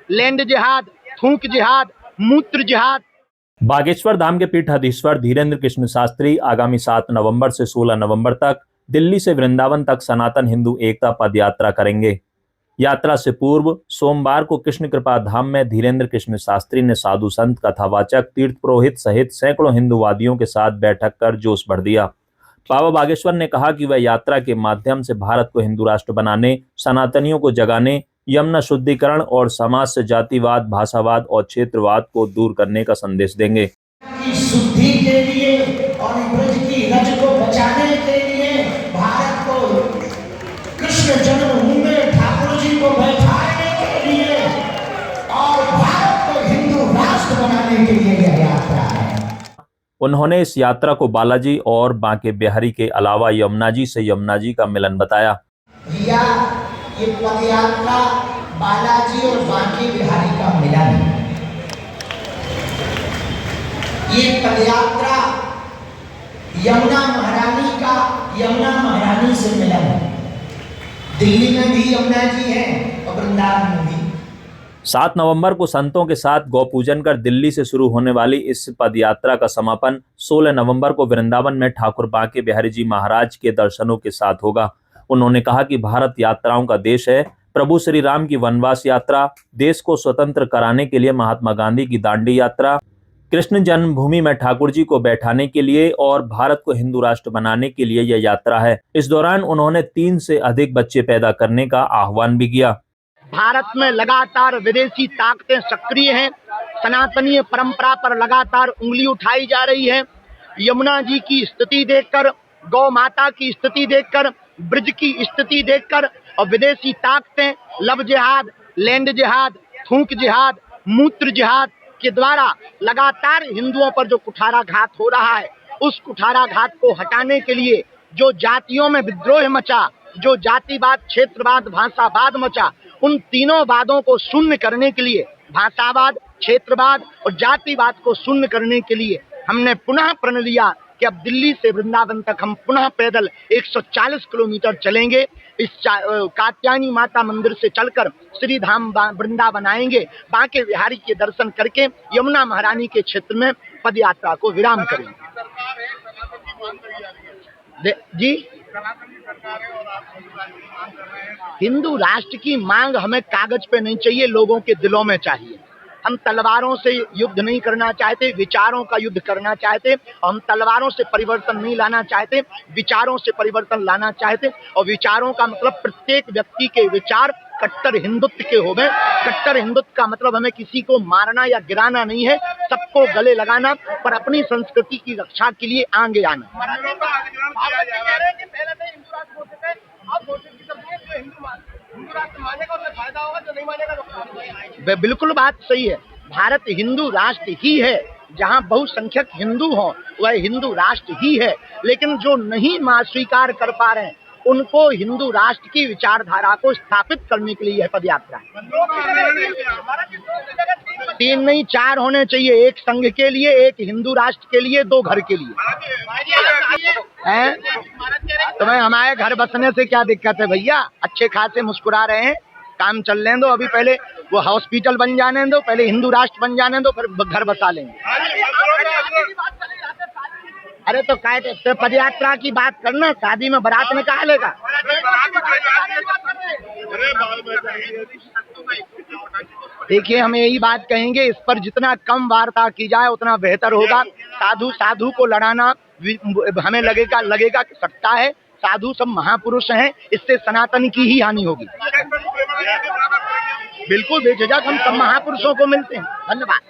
Land जिहाद, थूक जिहाद, मूत्र जिहाद। बागेश्वर धाम के पीठाधीश्वर धीरेंद्र कृष्ण शास्त्री आगामी 7 नवंबर से 16 नवंबर तक दिल्ली से वृंदावन तक सनातन हिंदू एकता पद यात्रा करेंगे। यात्रा से पूर्व सोमवार को कृष्ण कृपा धाम में धीरेंद्र कृष्ण शास्त्री ने साधु संत, कथावाचक, तीर्थ पुरोहित सहित सैकड़ों हिंदूवादियों के साथ बैठक कर जोश भर दिया। बाबा बागेश्वर ने कहा कि वह यात्रा के माध्यम से भारत को हिंदू राष्ट्र बनाने, सनातनियों को जगाने, यमुना शुद्धिकरण और समाज से जातिवाद, भाषावाद और क्षेत्रवाद को दूर करने का संदेश देंगे। शुद्धि के लिए और ब्रज की रज को बचाने के लिए भारत को कृष्ण जन्मभूमि में ठाकुर जी को बैठाने के लिए और भारत को हिंदू राष्ट्र बनाने के लिए यह यात्रा है। उन्होंने इस यात्रा को बालाजी और बांके बिहारी के अलावा यमुना जी से यमुना जी का मिलन बताया। भैया, ये पद यात्रा बालाजी और बांके बिहारी का मिलन है। ये पद यात्रा यमुना महारानी से मिलन है। दिल्ली में भी यमुना जी हैं और वृंदावन में भी। 7 नवंबर को संतों के साथ गौ पूजन कर दिल्ली से शुरू होने वाली इस पद यात्रा का समापन 16 नवंबर को वृंदावन में ठाकुर बांके बिहारी जी महाराज के दर्शनों के साथ होगा। उन्होंने कहा कि भारत यात्राओं का देश है। प्रभु श्री राम की वनवास यात्रा, देश को स्वतंत्र कराने के लिए महात्मा गांधी की दांडी यात्रा, कृष्ण जन्मभूमि में ठाकुर जी को बैठाने के लिए और भारत को हिंदू राष्ट्र बनाने के लिए यह यात्रा है। इस दौरान उन्होंने 3 से अधिक बच्चे पैदा करने का आह्वान भी किया। भारत में लगातार विदेशी ताकतें सक्रिय हैं। सनातनीय परंपरा पर लगातार उंगली उठाई जा रही है। यमुना जी की स्थिति देखकर, गौ माता की स्थिति देखकर, ब्रज की स्थिति देखकर और विदेशी ताकतें लव जिहाद, लैंड जिहाद, थूक जिहाद, मूत्र जिहाद के द्वारा लगातार हिंदुओं पर जो कुठाराघात हो रहा है, उस कुठाराघात को हटाने के लिए जो जातियों में विद्रोह मचा, जो जातिवाद, क्षेत्रवाद, भाषावाद मचा, उन तीनों वादों को शून्य करने के लिए, भाषावाद, क्षेत्रवाद और जातिवाद को शून्य करने के लिए हमने पुनः प्रण लिया कि अब दिल्ली से वृंदावन तक हम पुनः पैदल 140 किलोमीटर चलेंगे। इस कात्यायनी माता मंदिर से चलकर श्री धाम वृंदावन आएंगे। बांके बिहारी के दर्शन करके यमुना महारानी के क्षेत्र में पद यात्रा को विराम करेंगे। जी, हिंदू राष्ट्र की मांग हमें कागज पे नहीं चाहिए, लोगों के दिलों में चाहिए। हम तलवारों से युद्ध नहीं करना चाहते, विचारों का युद्ध करना चाहते। हम तलवारों से परिवर्तन नहीं लाना चाहते, विचारों से परिवर्तन लाना चाहते। और विचारों का मतलब प्रत्येक व्यक्ति के विचार कट्टर हिंदुत्व के हो गए। कट्टर हिंदुत्व का मतलब हमें किसी को मारना या गिराना नहीं है, सबको गले लगाना, पर अपनी संस्कृति की रक्षा के लिए आगे आना। बिल्कुल बात सही है। भारत हिंदू राष्ट्र ही है। जहां बहुसंख्यक हिंदू हों वह हिंदू राष्ट्र ही है। लेकिन जो नहीं स्वीकार कर पा रहे हैं, उनको हिंदू राष्ट्र की विचारधारा को स्थापित करने के लिए यह पदयात्रा है। 3 नहीं 4 होने चाहिए, एक संघ के लिए, एक हिंदू राष्ट्र के लिए, 2 घर के लिए। तुम्हें हमारे घर बसने से क्या दिक्कत है भैया? अच्छे खासे मुस्कुरा रहे हैं, काम चल लें दो। अभी पहले वो हॉस्पिटल बन जाने दो, पहले हिंदू राष्ट्र बन जाने दो, फिर घर बसा लेंगे। अरे तो काय पदयात्रा की बात करना, शादी में बारात में कहा लेगा। देखिए, हम यही बात कहेंगे, इस पर जितना कम वार्ता की जाए उतना बेहतर होगा। साधु को लड़ाना हमें लगेगा कि सकता है। साधु सब महापुरुष हैं, इससे सनातन की ही हानि होगी। बिल्कुल बेझिझक हम सब महापुरुषों को मिलते हैं। धन्यवाद।